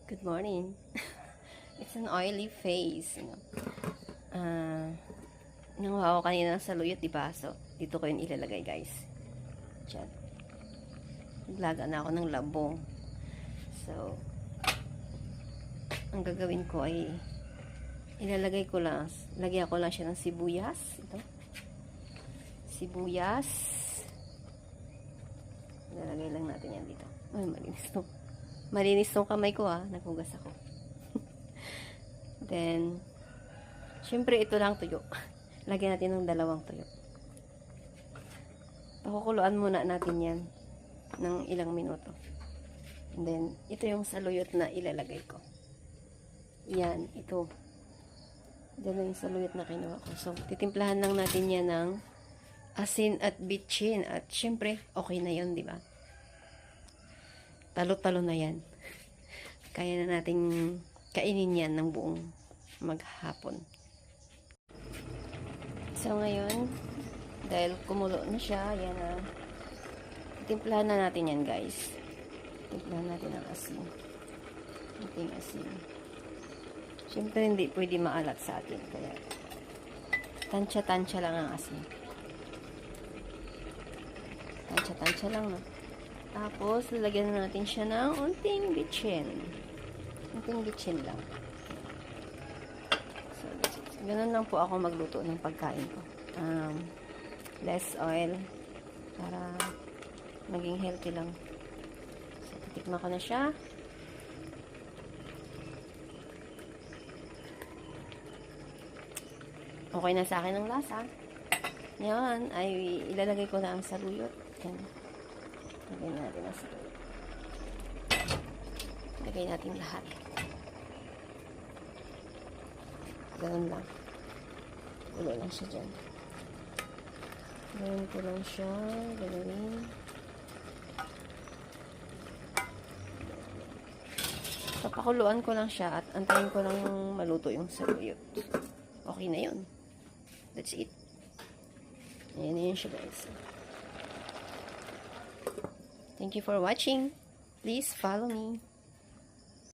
Good morning. It's an oily face, you know. Nanguha ako kanina ng saluyot, diba? So, dito ko yun ilalagay, guys. Diyan. Naglaga na ako ng labong. So, ang gagawin ko ay ilalagay ko lang, lagyan ko lang siya ng sibuyas. Ito. Sibuyas. Ilalagay lang natin yan dito. Ay, malinis to. Malinis tong kamay ko, naghugas ako. Then, syempre ito lang tuyo. Lagyan natin ng 2 tuyo. Pakukuluan muna natin yan ng ilang minuto. And then, ito yung saluyot na ilalagay ko. Yan, ito. Diyan na yung saluyot na kinuha ko. So, titimplahan lang natin yan ng asin at bitchin. At syempre, okay na yun, di ba? Talo-talo na yan. Kaya na nating kainin yan ng buong maghapon. So, ngayon, dahil kumulo na siya, yan na. Timplahan na natin yan, guys. Timplahan natin ang asin. Ating asin. Siyempre, hindi pwede maalat sa atin. Kaya, tansya-tansya lang ang asin. Tansya-tansya lang, no? Tapos, lalagyan na natin siya ng unting bitchin. Unting bitchin lang. So, ganun lang po ako magluto ng pagkain ko. Less oil. Para maging healthy lang. So, titikman ko na siya. Okay na sa akin ang lasa. Ngayon, ay ilalagay ko na ang saluyot. Yan. Lagay natin ang saluyot. Lagay natin lahat. Ganun lang. Gulo lang siya dyan. Ganun ko lang siya. Galawin. Papakuluan ko lang siya at antayin ko lang maluto yung saluyot. Okay na yun. That's it. Ayan na yun siya, guys. Thank you for watching. Please follow me.